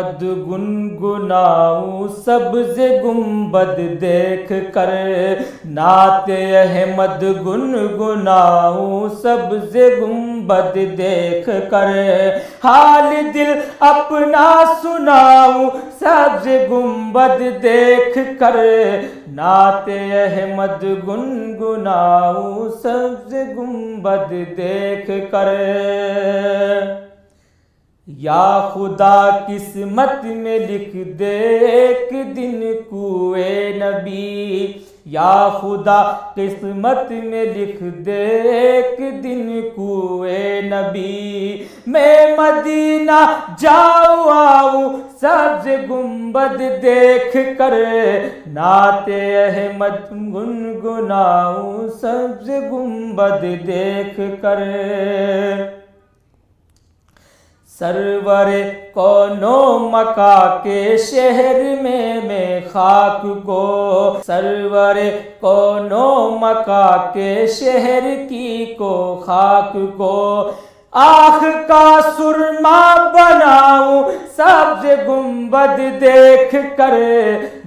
احمد گنگناؤں سبز گنبد دیکھ کر، نعت احمد گنگناؤں سبز گنبد دیکھ کر، حال دل اپنا سناؤں سبز گنبد دیکھ کر، نعت احمد گنگناؤں سبز گنبد دیکھ کر۔ یا خدا قسمت میں لکھ دے ایک دن کوئے نبی، یا خدا قسمت میں لکھ دے ایک دن کوئے نبی، میں مدینہ جاؤں آؤں سبز گنبد دیکھ کر، نعت احمد گنگناؤں سبز گنبد دیکھ کر۔ سرور کون و مکا کے شہر میں خاک کو، سرور کون و مکا کے شہر کی کو خاک کو، آنکھ کا سرما بناؤں سبز گنبد دیکھ کر،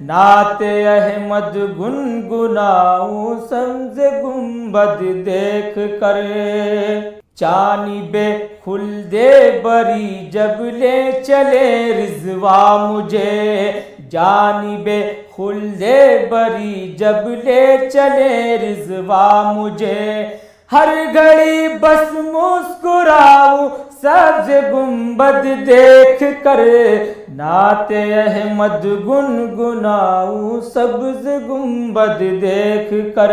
نعت احمد گنگناؤں سبز گنبد دیکھ کر۔ جانب خلد بری جب لے چلے رضوا مجھے، جانب خلد بری جب لے چلے رضوا مجھے، ہر گھڑی بس مسکراؤں سبز گنبد دیکھ کر، نعت احمد گنگناؤں سبز گنبد دیکھ کر۔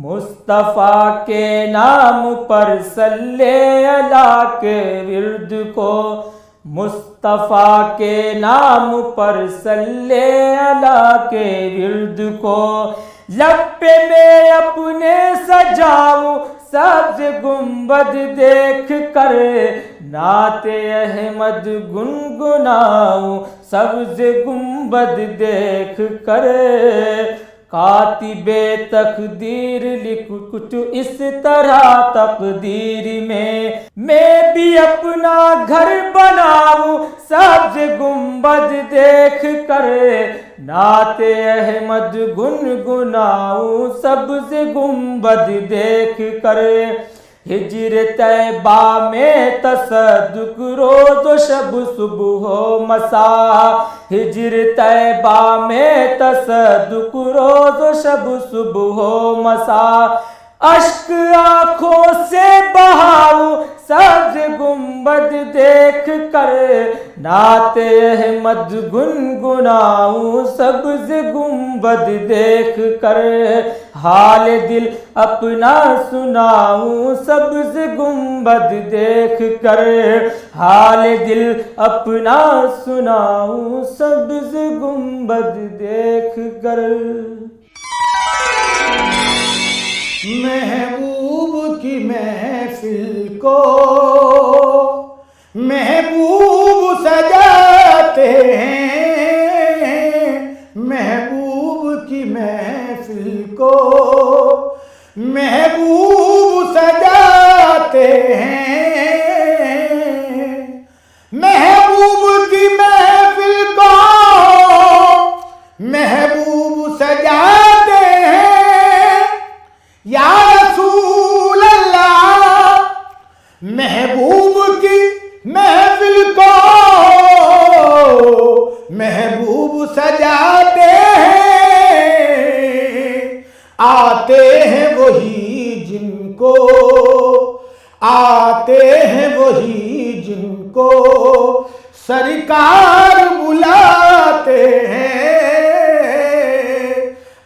مصطفیٰ کے نام پر صلی اللہ کے ورد کو، مصطفیٰ کے نام پر صلی اللہ کے ورد کو، لب پہ میں اپنے سجاؤں سبز گنبد دیکھ کر، نعت احمد گنگناؤں سبز گنبد دیکھ کر۔ کاتب تقدیر لکھ کچھ اس طرح تقدیر میں بھی اپنا گھر بناؤں سبز گنبد دیکھ کر، نعت احمد گنگناؤں سبز گنبد دیکھ کر۔ ہجر طیبہ میں تصدق روز و شب صبح و مساء، ہجر طیبہ میں تصدق روز و شب صبح و مساء، اشک آنکھوں سے بہاؤں سبز گنبد دیکھ کر، نعت احمد گنگناؤں سبز گنبد دیکھ کر، حال دل اپنا سناؤں سبز گنبد دیکھ کر، حال دل اپنا سناؤں سبز گنبد دیکھ کر۔ محبوب کی محفل کو محبوب سجاتے ہیں، محبوب کی محفل کو محبوب سجاتے ہیں، محبوب کی محفل کو محبوب سجاتے ہیں، یا رسول اللہ محبوب کی محفل کو محبوب سجاتے ہیں، آتے ہیں وہی جن کو، آتے ہیں وہی جن کو سرکار بلاتے ہیں،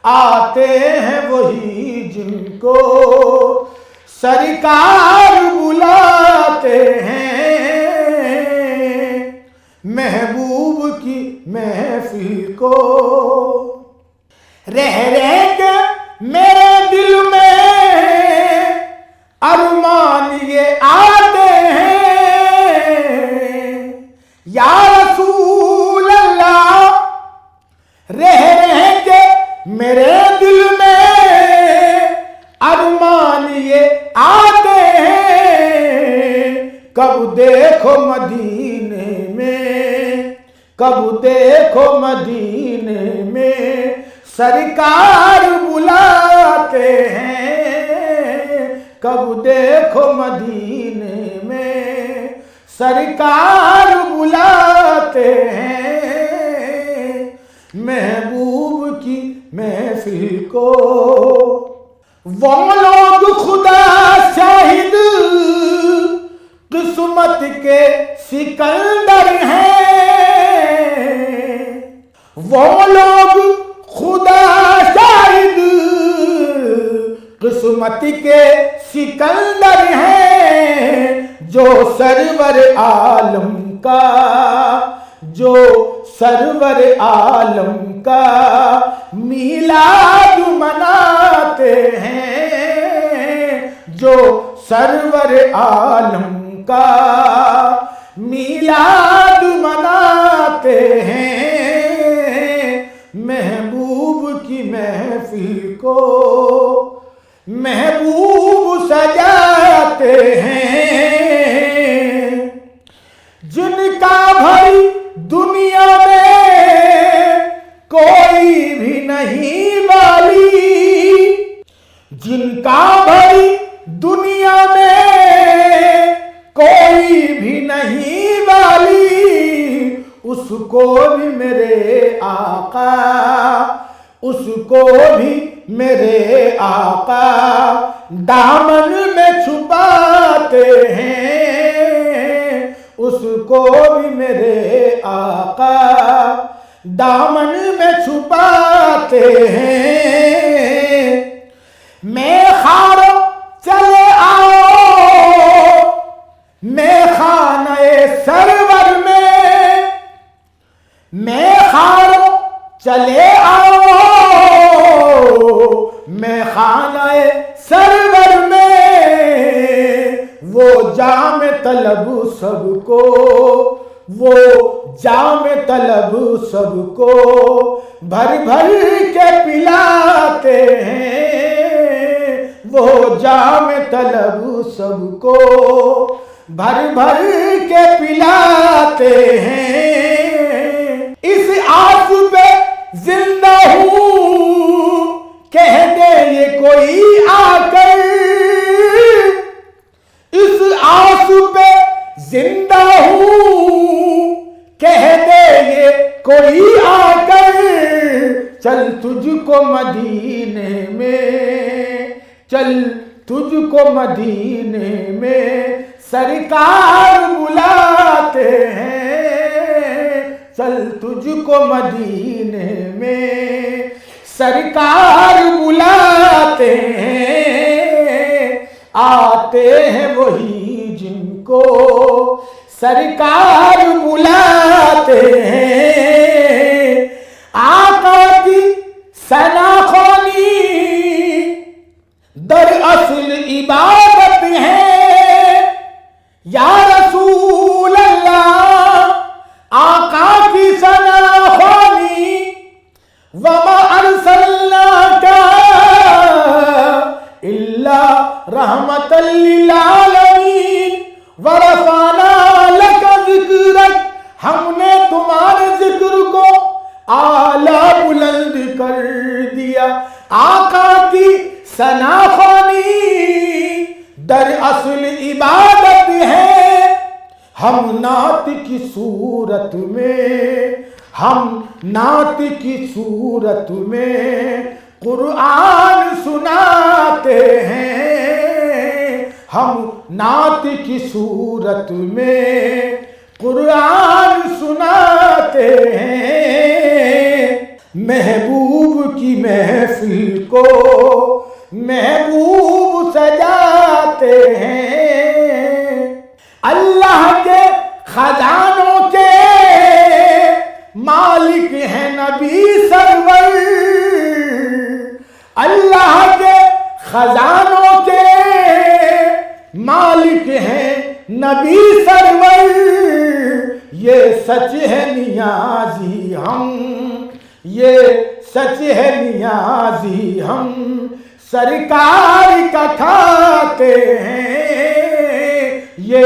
آتے ہیں وہی جن کو سرکار بلاتے ہیں، محبوب کی محفل کو۔ رہ رہ کے میرے دل میں ارمان یہ آتے ہیں، یا رسول اللہ رہ رہ کے میرے دل میں ارمان یہ آتے ہیں، کب دیکھو مدینے میں کب دیکھو مدینے میں سرکار بلاتے ہیں، کب دیکھو مدینے میں سرکار بلاتے ہیں، محبوب کی محفل کو وہ لوگ خدا شاہد قسمت کے سکندر ہیں، وہ لوگ خدا شاہد قسمت کے سکندر ہیں، جو سرور عالم کا، جو سرور عالم کا میلاد مناتے ہیں، جو سرور عالم کا میلاد مناتے ہیں، محبوب کی محفل کو محبوب سجاتے ہیں، جن کا بھائی دنیا میں کوئی بھی نہیں والی، جن کا بھائی دنیا میں کوئی بھی نہیں والی، اس کو بھی میرے آقا، اس کو بھی میرے آقا دامن میں چھپاتے ہیں، اس کو بھی میرے آقا دامن میں چھپاتے ہیں، میں خارو چلے آؤ میں خانہ سرور میں خارو چلے آؤ میں خانہ سرور میں، وہ جام طلب سب کو، وہ جام طلب سب کو بھر بھر کے پلاتے ہیں، وہ جام طلب سب کو بھر بھر کے پلاتے ہیں، اس آس پہ زندہ ہوں کہہ دے یہ کوئی آ کر، اس آس پہ زندہ ہوں کہہ دے یہ کوئی آ کر، چل تجھ کو مدینے میں، چل تجھ کو مدینے میں سرکار بلاتے ہیں، چل تجھ کو مدینے میں سرکار بلاتے ہیں، آتے ہیں وہی جن کو سرکار بلاتے ہیں، آقا کی ثنا خوانی دراصل عبادت ہے، یا رسول اللہ آقا کی ثنا خوانی، وما ارسلناک الا رحمت للعالمین ورفعنا لک ذکرک، ہم نے تمہارے ذکر کو اعلیٰ بلند کر دیا، آقا کی ثنا خوانی دراصل عبادت ہے، ہم نعت کی صورت میں، ہم نعت کی صورت میں قرآن سناتے ہیں، ہم نعت کی صورت میں قرآن سناتے ہیں، محبوب کی محفل کو محبوب سجاتے ہیں، اللہ کے خزانوں کے مالک ہیں نبی سرور، اللہ کے خزانوں کے مالک ہیں نبی سرور، یہ سچ ہے نیازی ہم، یہ سچ ہے نیازی ہم سرکار کا کھاتے ہیں، یہ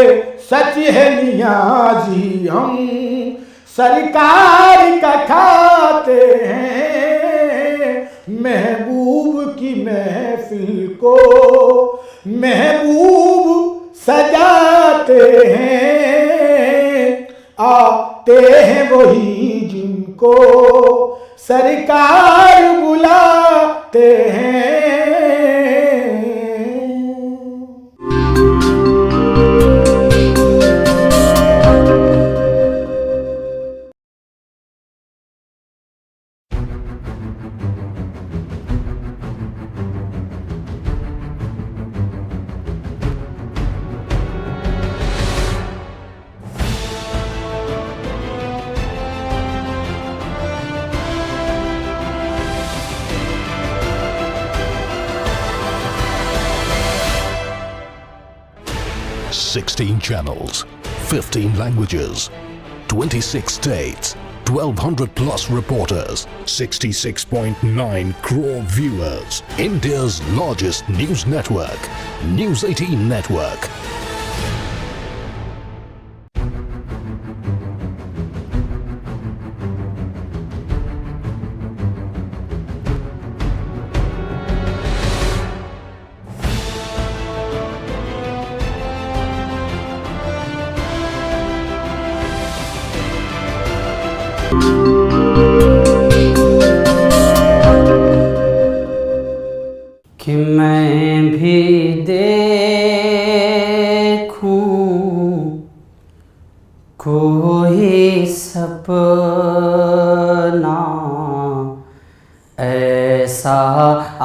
سچ ہے نیازی ہم سرکار کا کھاتے ہیں، محبوب کی محفل کو محبوب سجاتے ہیں، آتے ہیں وہی جن کو سرکار بلاتے ہیں۔ Sixteen channels, 15 languages, 26 states, 1,200 plus reporters, 66.9 crore viewers. India's largest news network, News 18 Network. کہ میں بھی دیکھوں کوئی سپنا ایسا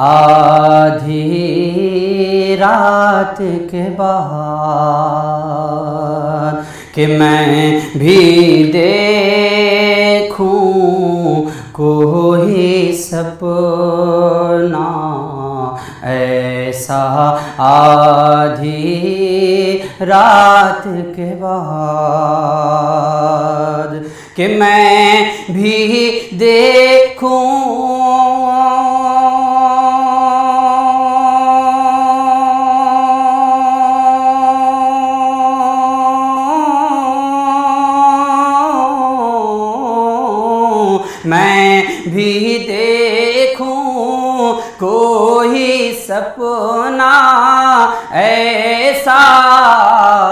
آدھی رات کے بعد، کہ میں بھی دیکھوں کوئی سپنا ایسا آدھی رات کے بعد، کہ میں بھی دیکھوں میں بھی دیکھوں کوئی سپنا ایسا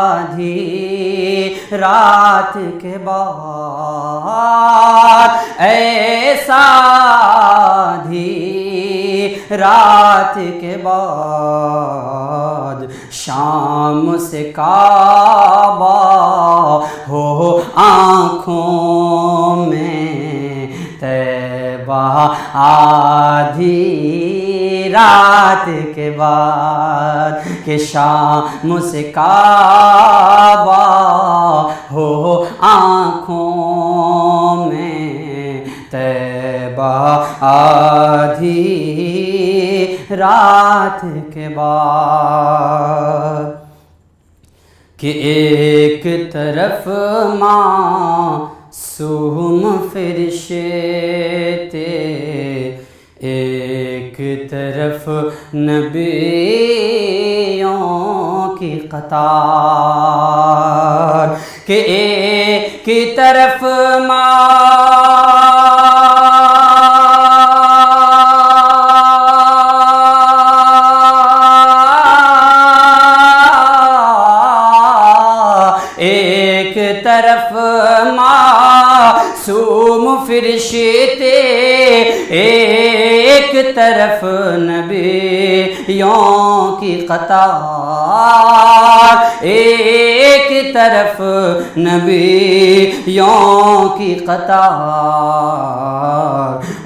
آدھی رات کے بعد، ایسا آدھی رات کے بعد، شام سے کعبہ ہو آنکھوں میں طیبہ آدھی رات کے بعد، کہ شام سے کعبہ ہو آنکھوں میں طیبہ آدھی رات کے بعد، کہ ایک طرف معصوم فرشتے، ایک طرف نبیوں کی قطار، کہ ایک طرف ایک طرف معصوم فرشتے، ایک طرف نبیوں کی قطار، ایک طرف نبیوں کی قطار،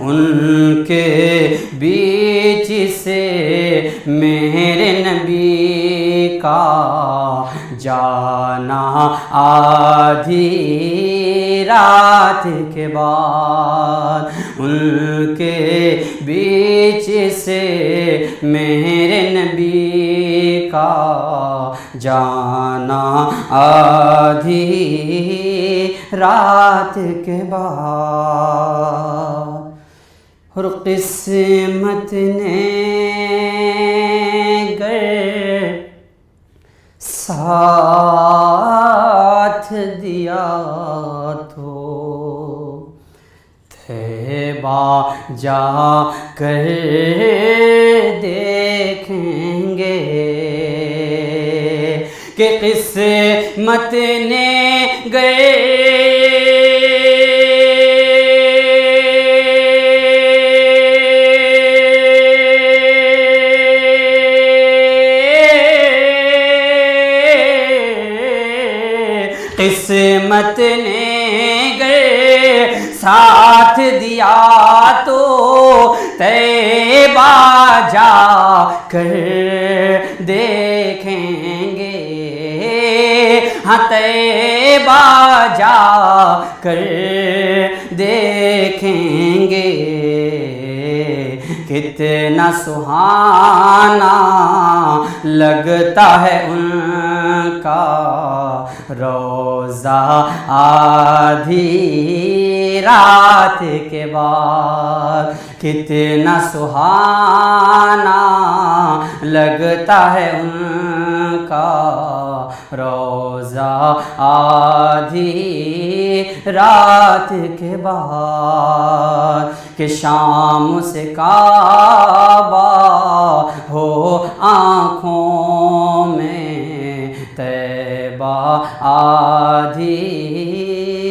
ان کے بیچ سے میرے نبی کا جانا آدھی رات کے بعد، ان کے بیچ سے میرے نبی کا جانا آدھی رات کے بعد، اور قسمت نے گر ساتھ دیا تو طیبہ جا کر دیکھیں گے کہ قسمت نے قسمت نے گئے ساتھ دیا تو طیبہ جا کر دیکھیں گے ہاں طیبہ جا کر دیکھیں گے کتنا سہانا لگتا ہے ان کا روزہ آدھی رات کے بعد کتنا سہانا لگتا ہے ان کا روزہ آدھی رات کے بعد کہ شام سے کعبہ ہو آنکھوں میں طیبہ آدھی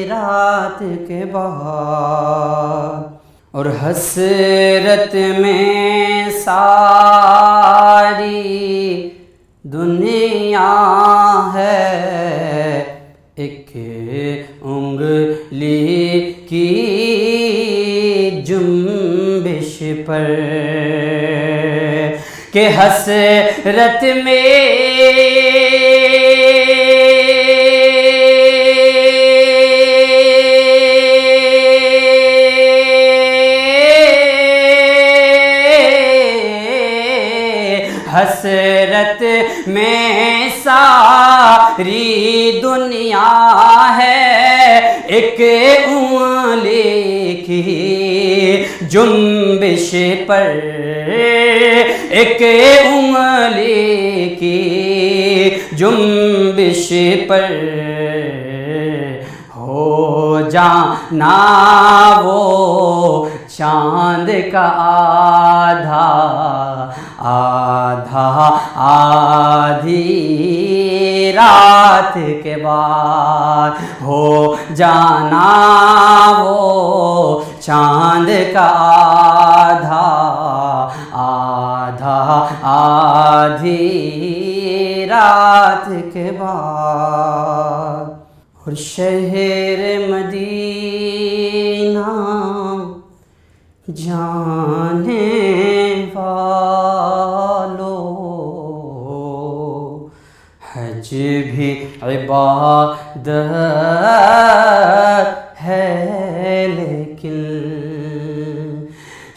رات کے بعد اور حسرت میں ساری دنیا ہے ایک انگلی کی جنبش پر کہ حسرت میں حسرت میں ساری دنیا ہے ایک انگلی کی جنبش پر ایک انگلی کی جنبش پر ہو جانا وہ چاند کا آدھا آدھی رات کے بعد ہو جانا وہ چاند کا آدھی رات کے بعد اور شہر مدینہ جانے والو حج بھی عبادت ہے لیکن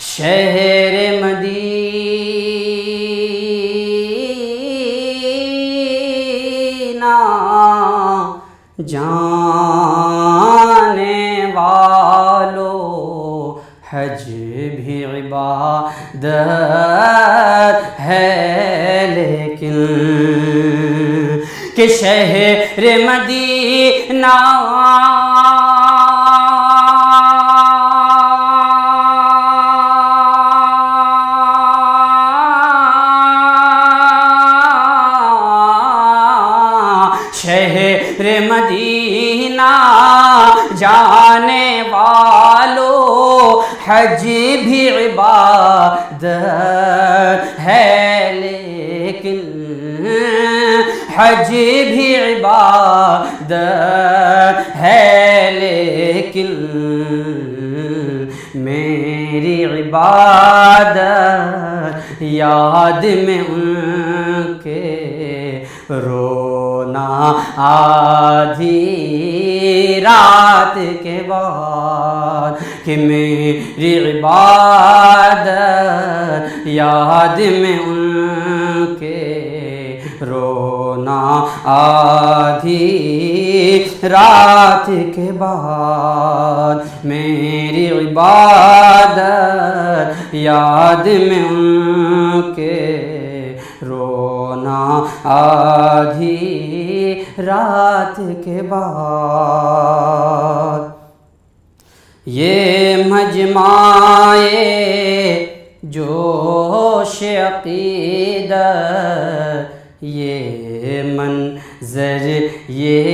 شہر مدینہ جانے والو حج بھی عبادت ہے لیکن کہ شہر مدینہ شہر مدینہ جانے والو حج بھی عبادت ہے لیکن حج بھی عبادت ہے لیکن میری عبادت یاد میں ان کے رونا آدھی رات کے بعد کہ میری عبادت یاد میں ان کے رونا آدھی رات کے بعد میری عبادت یاد میں ان کے رونا آدھی رات کے بعد یہ مجمع جوش عقیدت، یہ منظر، یہ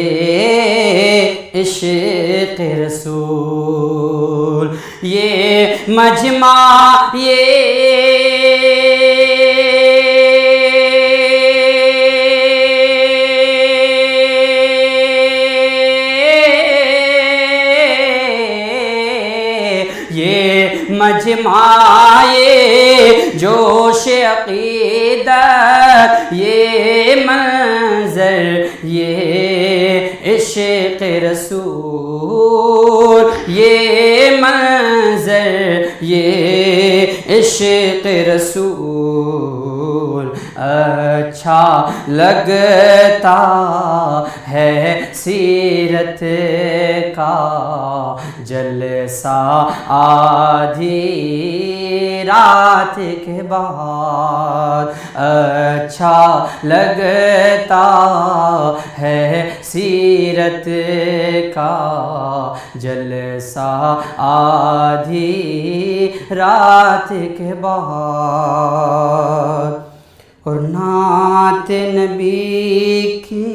عشق رسول، یہ مجمع یہ مجمع جوش عقیدت، یہ منظر، یہ عشق رسول، یہ منظر، یہ عشق رسول، اچھا لگتا ہے سیرت کا جلسہ آدھی رات کے بعد، اچھا لگتا ہے سیرت کا جلسہ آدھی رات کے بعد، اور نعت نبی کی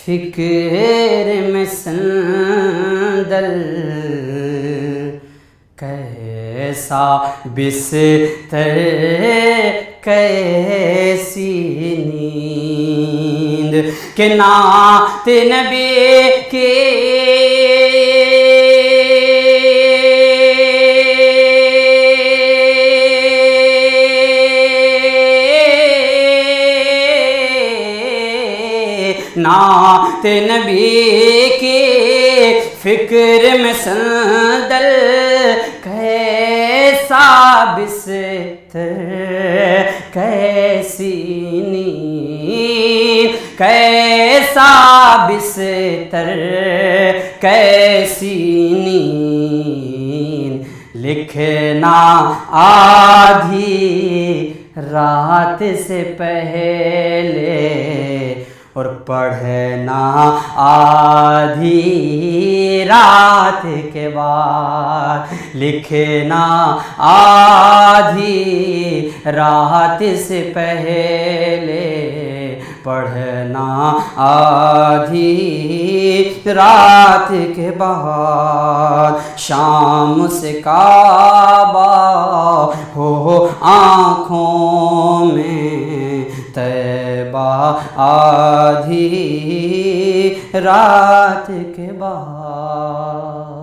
فکر میں سندل، کیسا بستر کیسی نیند، کہ نعت نبی کی نعت نبی کی فکر میں سندل، کیسا بستر کیسی نیند، کیسا بستر کیسی نیند، لکھنا آدھی رات سے پہلے اور پڑھنا آدھی رات کے بعد، لکھنا آدھی رات سے پہلے، پڑھنا آدھی رات کے بعد، شام سے کعبہ ہو آنکھوں میں، طیبہ آدھی رات کے بعد۔